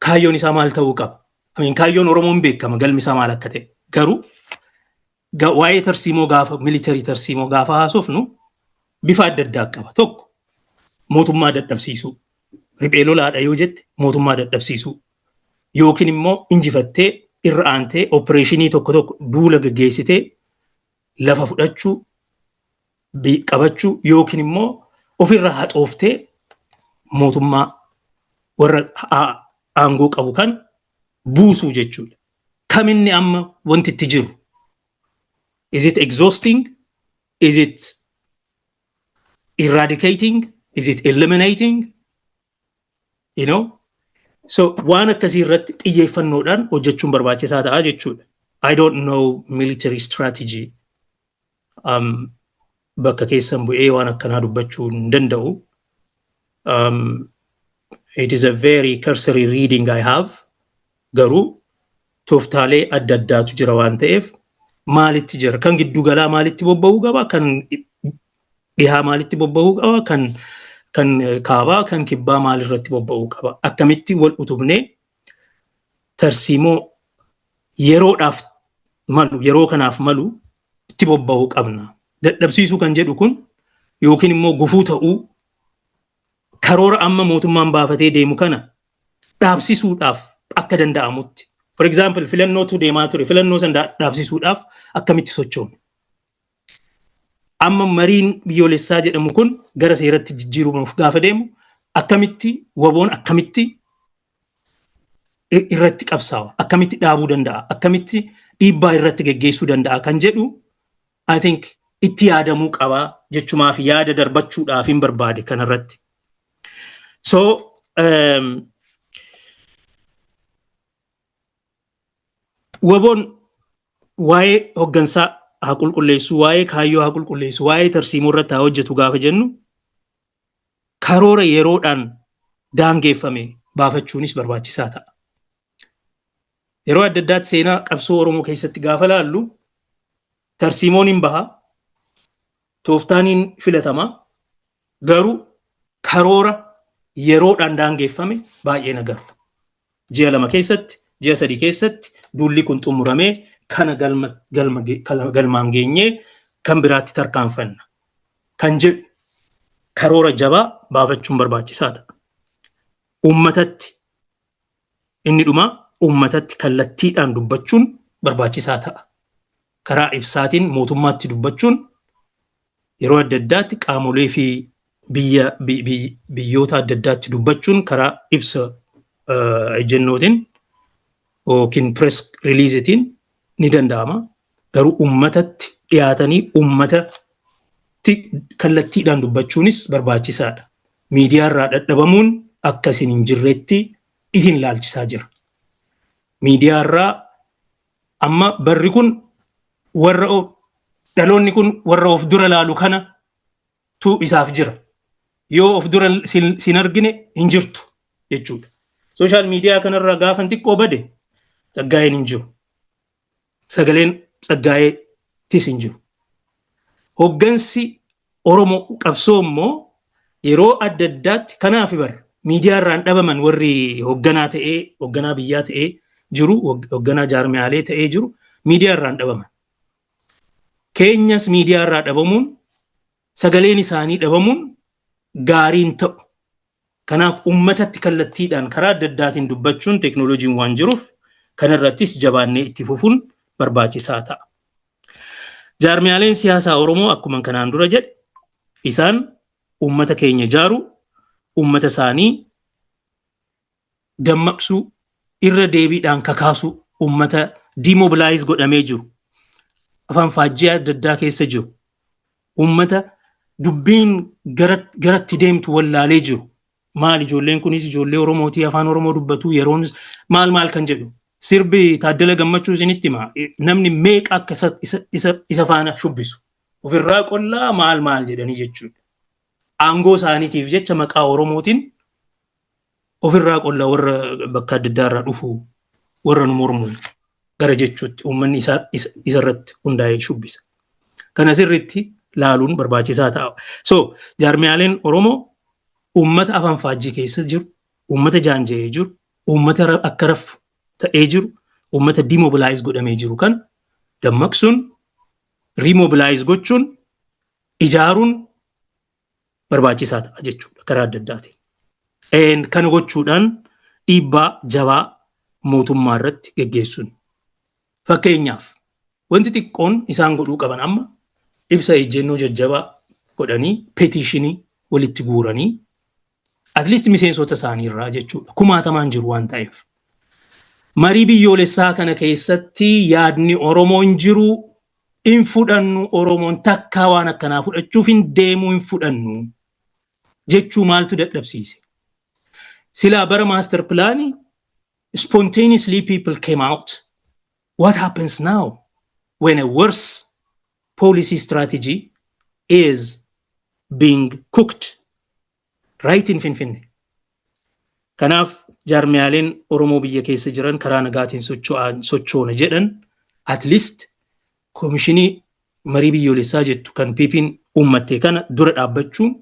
kaayyoon isaa maal ta'uu qaba. Kaayyoon Oromoon beekama galmi isaa maal akka ta'e. Garuu waa'ee tarsiimoo gaafa militarii tarsiimoo gaafa haasofnu bifa adda addaa qaba. Tokko mootummaa dadhabsiisuu. Riphee lolaadha yoo jette mootummaa dadhabsiisuu. Yookiin immoo injifattee irra aantee opereeshinii tokko duula gaggeessitee lafa fudhachuu qabachuu yookiin immoo ofirra haxooftee mootummaa warra aangoo qabu kan buusuu jechuudha. Kaminni amma wanti itti jiru? Is it exhausting? Is it eradicating? Is it eliminating? You know? So waan akkasii irratti xiyyeeffannoodhaan hojjechuun barbaachisaa ta'a jechuudha. I don't know military strategy. Bakka keessan bu'ee waan akkanaa dubbachuu hin danda'u. It is a very cursory reading I have. Garuu tooftaalee adda addaatu jira waan ta'eef maalitti jira? Kan giddu galaa maalitti bobba'uu qaba? Kan dhihaa maalitti bobba'uu qaba? Kan kaabaa kan kibbaa maalirratti bobba'uu qaba? Akkamitti wal utubnee tarsiimoo yeroodhaaf malu yeroo kanaaf malu itti bobba'uu qabna. Dadhabsiisuu kan jedhu kun yookiin immoo gufuu ta'uu karoora amma mootummaan baafatee deemu kana dhaabsisuudhaaf akka danda'amutti. For example, filannootu deemaa ture. Filannoo san dhaabsisuudhaaf akkamitti sochoonu. Amma mariin biyyoolessaa jedhamu kun gara seeratti jijjiiruuf gaafa deemu akkamitti waboon akkamitti irratti qabsaawa, akkamitti dhaabuu danda'a, akkamitti dhiibbaa irratti geggeessuu danda'a kan jedhu I think itti yaadamuu qabaa jechumaaf yaada darbachuudhaaf hin barbaade kanarratti. So waboon waa'ee hoggansaa haa qulqulleessu, waa'ee kaayyoo haa qulqulleessu, waa'ee tarsiimoo irratti haa hojjetu gaafa jennu karoora yeroodhaan daangeeffame baafachuunis barbaachisaa ta'a. Yeroo adda addaatti seenaa qabsoo Oromoo keessatti gaafa laallu tarsiimoon hin baha, tooftaan hin filatama, garuu karoora yeroodhaan daangeeffame baay'ee nagaru. Ji'a 2 keessatti, ji'a 3 keessatti duulli kun xumuramee kana galmaan geenyee kan biraatti tarkaanfanna kan jedhu karoora jabaa baafachuun barbaachisaa ta'a. Uummatatti inni dhuma uummatatti kallattiidhaan dubbachuun barbaachisaa ta'a. Karaa ibsaatiin mootummaatti dubbachuun yeroo adda addaatti qaamolee fi biyyoota adda addaatti dubbachuun karaa ibsa ejjennootiin yookiin press releasetiin ni danda'ama. Garuu uummatatti dhiyaatanii uummatatti kallattiidhaan dubbachuunis barbaachisaadha. Miidiyaa irraa dadhabamuun akka isin hin jirretti isin laalchisaa jira. Miidiyaa irraa amma barri kun warra dhaloonni kun warra of dura laalu kana tu isaaf jira. Yoo of dura sin argine hin jirtu jechuudha. Social media kanarraa gaafan xiqqoo bade Tsaggaayeen hin jiru. Sagaleen Tsaggaayeettis hin jiru. Hoggansi Oromoo qabsoo immoo yeroo adda addaatti kanaaf bara miidiyaa irraan dhabaman warri hogganaa ta'ee, hogganaa biyyaa ta'ee jiru, hogganaa jaarmiyaalee ta'ee jiru miidiyaa irraan dhabaman. Keenyas miidiyaa irraa dhabamuun sagaleen isaanii dhabamuun gaariin ta'u. Kanaaf uummatatti kallattiidhaan karaa adda addaatiin dubbachuun teknooloojiin waan jiruuf kanarrattis jabaannee itti fufuun barbaachisaa ta'a. Jaarmiyaaleen siyaasaa Oromoo akkuma kanaan dura jedhe isaan uummata keenya ijaaru, uummata isaanii dammaqsuu, irra deebiidhaan kakaasuu, uummata demobilize godhamee jiru, afaan faajjii adda addaa keessa jiru, uummata dubbiin garatti deemtu wallaalee jiru. Maal ijoolleen kunis ijoollee Oromootii afaan Oromoo dubbatu yeroon maal kan jedhu sirbi Taaddala Gammachuu isinitti hima namni meeqa akka isa faana shubbisu ofirraa qollaa maal jedhanii jechuudha. Aangoo isaaniitiif jecha maqaa Oromootiin ofirraa qollaa warra bakka adda addaa irraa dhufu warra nu mormu gara jechuutti uummanni isarratti hundaa'ee shubbisa. Kana sirriitti laaluun barbaachisaa ta'a. So jaarmiyaaleen Oromoo uummata afaan faajjii keessa jiru, uummata jaanja'ee jiru, uummata akka raffu ta'ee jiru, uummata demobilize godhamee jiru kan dammaqsuun, remobilize gochuun, ijaaruun barbaachisaa ta'a jechuudha karaa adda addaatiin. Kana gochuudhaan dhiibbaa jabaa mootummaa irratti geggeessuun. Fakkeenyaaf wanti xiqqoon isaan godhuu qaban amma ibsa ejjennoo jajjabaa godhanii petitionii walitti guuranii at least miseensota isaanii irraa jechuudha. Kumaatamaan jiru waan ta'eef. Marii biyyoolessaa kana keessatti yaadni Oromoo hin jiru hin fudhannu Oromoon takkaa waan akkanaa fudhachuuf hin deemuu hin fudhannu jechuu maaltu dadhabsiise. Silaa bara master plan spontaneously people came out. What happens now when a worse policy strategy is being cooked right in Finfinne? Kanaaf jaarmiyaaleen Oromoo biyya keessa jiran karaa nagaatiin sochoona jedhan at least komishinii marii biyyoolessaa jettu kan PP'n uummattee kana dura dhaabbachuun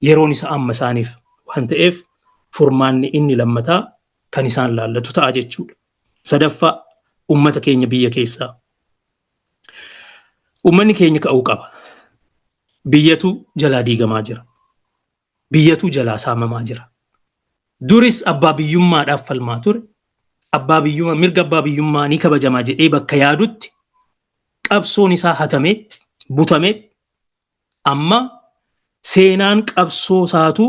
yeroon isa amma isaaniif waan ta'eef furmaanni inni lammataa kan isaan laallatu ta'a jechuudha. Sadaffaa uummata keenya biyya keessaa. Uummanni keenya ka'uu qaba. Biyyatu jalaa diigamaa jira. Biyyatu jalaa saamamaa jira. duris abbaa biyyummaadhaaf falmaa ture. Abbaa biyyummaa mirga abbaa biyyummaa ni kabajamaa jedhee bakka yaadutti qabsoon isaa hatamee butamee amma seenaan qabsoo isaatu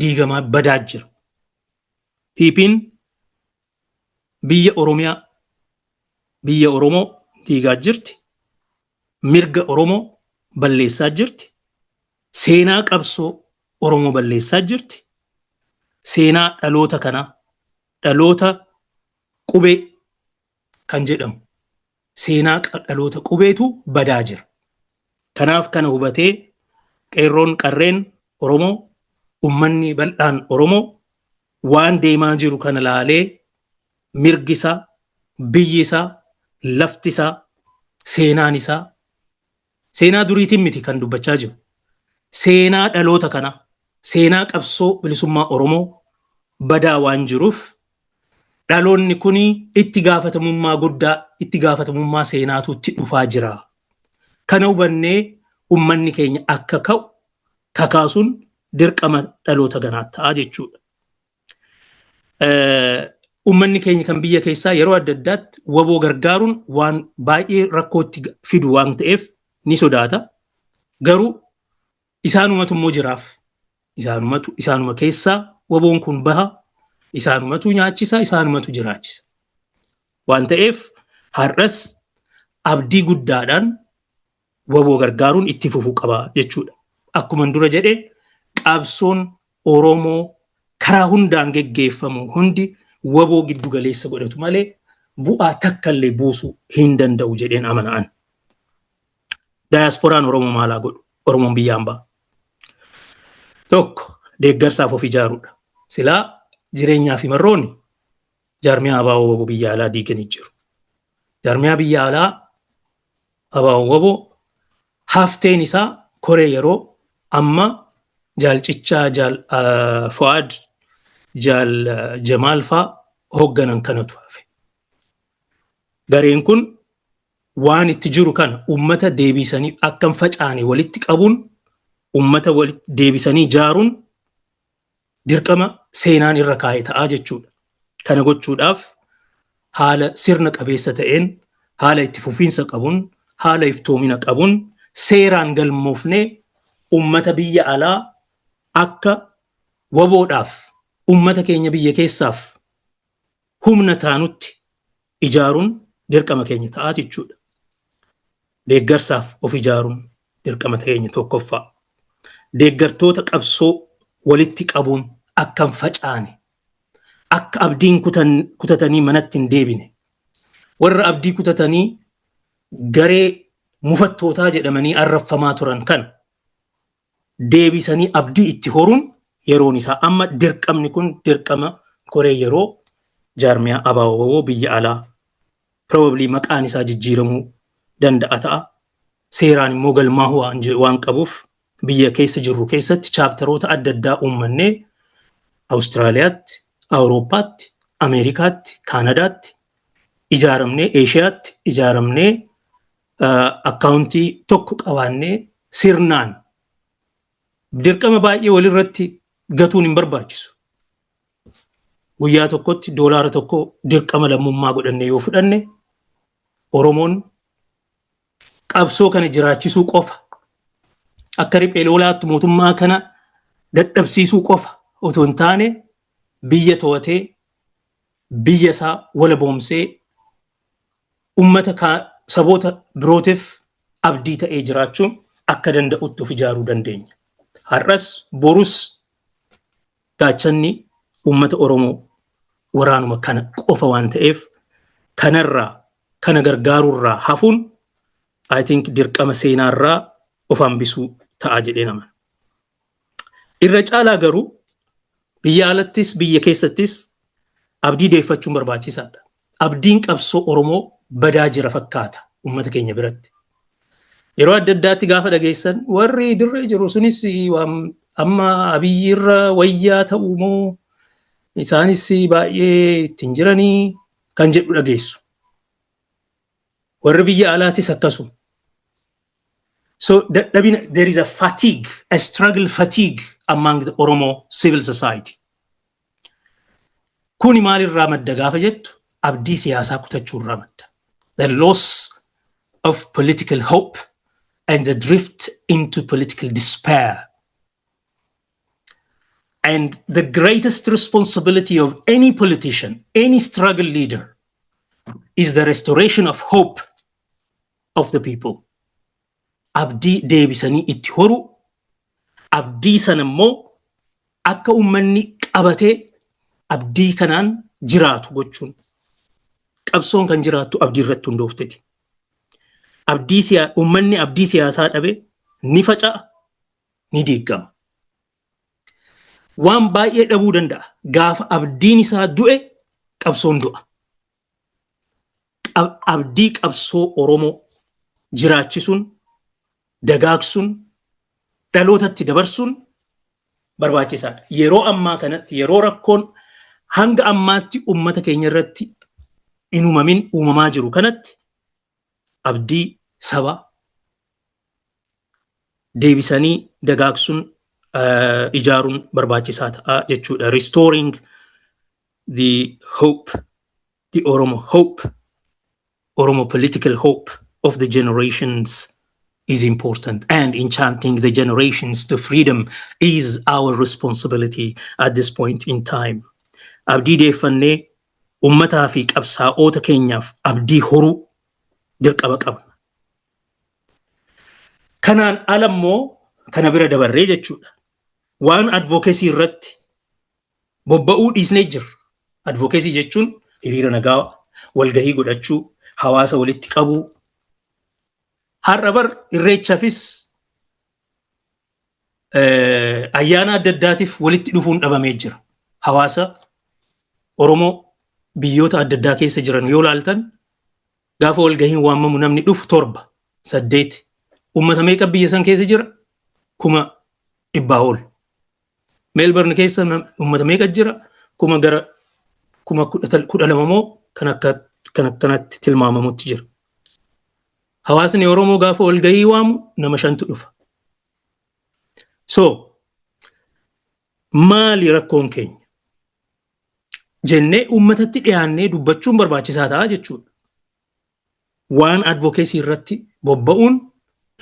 diigamaa badaa jira. Piipiin biyya Oromiyaa biyya Oromoo diigaa jirti. Mirga Oromoo balleessaa jirti. Seenaa qabsoo Oromoo balleessaa jirti. Seenaa dhaloota kanaa dhaloota qubee kan jedhamu seenaa dhaloota qubeetu badaa jira. Kanaaf kana hubatee qeerroon qarreen Oromoo ummanni bal'aan Oromoo waan deemaa jiru kana laalee mirgi isaa biyyi isaa lafti isaa seenaan isaa seenaa duriitiin miti kan dubbachaa jiru. Seenaa dhaloota kana seenaa qabsoo bilisummaa Oromoo badaa waan jiruuf dhaloonni kun itti gaafatamummaa guddaa itti gaafatamummaa seenaatu itti dhufaa jira. Kana hubannee ummanni keenya akka ka'u kakaasuun dirqama dhaloota kanaa ta'a jechuudha. Ummanni keenya kan biyya keessaa yeroo adda addaatti waboo gargaaruun waan baay'ee rakkootti fidu waan ta'eef ni sodaata. Garuu isaanumatu immoo jiraaf. Isaanuma keessaa waboon kun baha. Isaanumatu nyaachisa, isaanumatu jiraachisa. Waan ta'eef har'as abdii guddaadhaan waboo gargaaruun itti fufuu qaba jechuudha. Akkuma dura jedhe qabsoon Oromoo karaa hundaan geggeeffamu hundi waboo giddu galeessa godhatu malee bu'aa takkallee buusuu hin danda'u jedheen amanaan. Daayaaspooraan Oromoo maalaa godhu? Oromoon biyyaan ba'a. Tokko deeggarsaaf of ijaaruudha. Silaa jireenyaa fi marroonni jaarmiyaa abaaboo waboo biyya alaa diiganii jiru. Jaarmiyaa biyya alaa abaaboo waboo hafteen isaa koree yeroo amma jaalchichaa Fuad Jamaal faa hoogganan kanatu hafe. Gareen kun waan itti jiru kana ummata deebisanii akka hin facaane walitti qabuun ummata walitti deebisanii jaaruun dirqama seenaan irra kaa'ee ta'a jechuudha. Kana gochuudhaaf haala sirna qabeessa ta'een haala itti fufiinsa qabuun haala iftoomina qabuun seeraan galmoofnee ummata biyya alaa akka waboodhaaf ummata keenya biyya keessaaf humna taanutti ijaaruun dirqama keenya ta'a jechuudha. Deeggarsaaf of ijaaruun dirqama keenya tokkoffaa. Deeggartoota qabsoo walitti qabuun akka hin facaane akka abdiin kutatanii manatti hin deebine warra abdii kutatanii garee mufattootaa jedhamanii arraffamaa turan kan deebisanii abdii itti horuun yeroon isaa amma dirqamni kun dirqama koree yeroo jaarmiyaa abaaboo biyya alaa probably maqaan isaa jijjiiramuu danda'a ta'a. Seeraan immoo galmaa'uu waan qabuuf biyya keessa jirru keessatti chaaptaroota adda addaa uummannee Awustiraaliyaatti, Awurooppaatti, Ameerikaatti, Kaanadaatti ijaaramnee, Eeshiyaatti ijaaramnee akkaawuntii tokko qabaannee sirnaan dirqama baay'ee walirratti gatuun hin barbaachisu. Guyyaa tokkotti doolaara tokko dirqama lammummaa godhannee yoo fudhanne Oromoon qabsoo kana jiraachisuu qofa akka riphee loolaatti mootummaa kana dadhabsiisuu qofa otoo hin taane biyya to'atee biyya isaa wala boomsee ummata saboota birootiif abdii ta'ee jiraachuun akka danda'utti of ijaaruu dandeenya. Har'as borus gaachanni ummata Oromoo waraanuma kana qofa waan ta'eef kanarraa kana gargaaruurraa hafuun I think dirqama seenaarraa of hambisuu ta'a jedhee nama. Irra caalaa garuu biyya alattis biyya keessattis abdii deeffachuun barbaachisaadha. Abdiin qabsoo Oromoo badaa jira fakkaata ummata keenya biratti. Yeroo adda addaatti gaafa dhageessan warri dirree jiru sunis amma Abiyyirra wayyaa ta'u moo isaanis baay'ee ittiin jiranii kan jedhu dhageessu. Warri biyya alaatis akkasuma. So there is a fatigue, a struggle fatigue among the Oromo civil society. Kuni maalirraa madda gaafa jettu abdii siyaasaa kutachuurraa madda. The loss of political hope and the drift into political despair. And the greatest responsibility of any politician, any struggle leader, is the restoration of hope of the people. Abdii deebisanii itti horu, abdii sana immoo akka ummanni qabatee abdii kanaan jiraatu gochuun. Qabsoon kan jiraattu abdii irratti hundoofteti. Ummanni abdii siyaasaa dhabe ni faca'a, ni diigama. Waan baay'ee dhabuu danda'a. Gaafa abdiin isaa du'e qabsoon du'a. Abdii qabsoo Oromoo jiraachisuun, dagaagsuun, dhalootatti dabarsuun barbaachisaadha. Yeroo ammaa kanatti, yeroo rakkoon hanga ammaatti ummata keenya irratti hin uumamaa jiru kanatti abdii saba deebisanii dagaagsuun ijaaruun barbaachisaa ta'a jechuudha. Restoring the hope, the Oromo hope, Oromo political hope of the generations is important, and enchanting the generations to freedom is our responsibility at this point in time. Abdii deeffannee ummataa fi qabsaa'ota keenyaaf abdii horuu dirqama qabna. Kanaan alammoo kana bira dabarree jechuudha. Waan advocacy irratti bobba'uu dhiisnee jirra. Advocacy jechuun hiriira nagaa, walgahii godhachuu, hawaasa walitti qabuu. Har'a bar irreechaafis ayyaana adda addaatiif walitti dhufuun dhabamee jira. Hawaasa Oromoo biyyoota adda addaa keessa jiran yoo laaltan gaafa walgahiin waamamu namni dhufu 7, 8. Ummata meeqa biyya san keessa jira? 100,000 ol. Melbourne keessa ummata meeqa jira? Gara 12 moo kan akkanatti tilmaamamutti jira. Hawaasni Oromoo gaafa walgahii waamu nama 5 dhufa. So maali rakkoon keenya? Jennee ummatatti dhiyaannee dubbachuun barbaachisaa ta'a jechuudha. Waan advocacy irratti bobba'uun,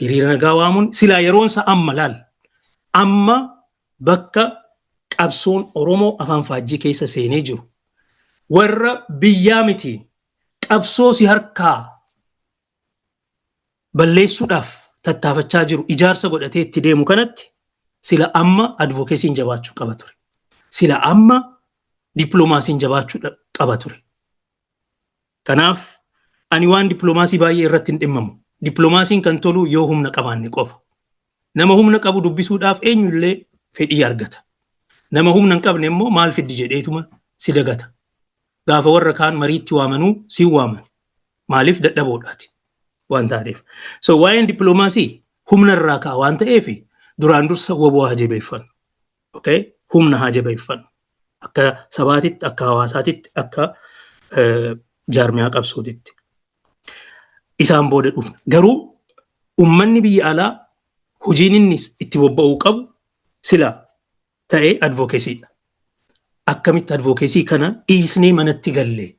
hiriira nagaa waamuun silaa yeroonsa amma laal. Amma bakka qabsoon Oromoo afaan faajjii keessa seenee jiru. Warra biyyaa miti qabsoo si harkaa balleessuudhaaf tattaafachaa jiru ijaarsa godhatee itti deemu kanatti sila amma advocacy'n jabaachuu qaba ture. Sila amma diplomaasiin jabaachuu qaba ture. Kanaaf ani waan diplomaasii baay'ee irratti hin dhimmamu. Diplomaasiin kan tolu yoo humna qabaanne qofa. Nama humna qabu dubbisuudhaaf eenyullee fedhii argata. Nama humna hin qabne immoo maal fiddi jedheetuma si dagata. Gaafa warra kaan mariitti waamanuu si waaman. Maaliif dadhaboodhaati waan taateef. So waa'een diplomaasii humna irraa ka'a waan ta'eef duraan dursa waboo haa jabeeffannu. Okay? Humna haa jabeeffannu. Akka sabaatitti, akka hawaasaatitti, akka jaarmiyaa qabsootitti. Isaan booda dhufna. Garuu ummanni biyya alaa hojiin inni itti bobba'uu qabu sila ta'ee advocacy'dha. Akkamitti advocacy kana dhiisnee manatti gallee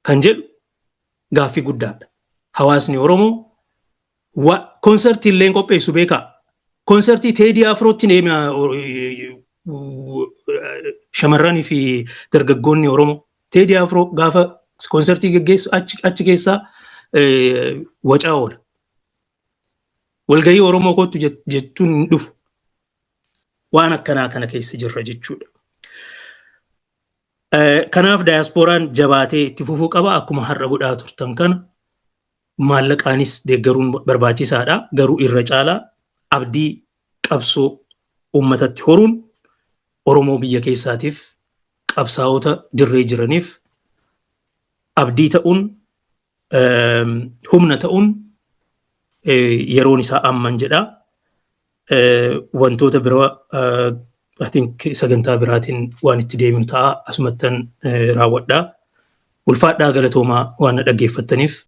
kan jedhu gaaffii guddaadha. Hawaasni Oromoo konsertii illee qopheessu beekaa. Konsertii Teedii Afrootti shamarranii fi dargaggoonni Oromoo Teedii Afroo gaafa konsertii geggeessu achi keessaa wacaa oola. Walgahii Oromoo kootu jechuun hin dhufu. Waan akkanaa kana keessa jirra jechuudha. Kanaaf diasporaan jabaatee itti fufuu qaba. Akkuma har'a godhaa turtan kana maallaqaanis deeggaruun barbaachisaadha. Garuu irra caalaa abdii qabsoo uummatatti horuun Oromoo biyya keessaatiif qabsaa'ota dirree jiraniif abdii ta'uun humna ta'uun yeroon isaa amman jedha. Wantoota biroo I think sagantaa biraatiin waan itti deemnu ta'a asumattan raawwadhaa. Ulfaadhaa galatoomaa waan dhaggeeffattaniif.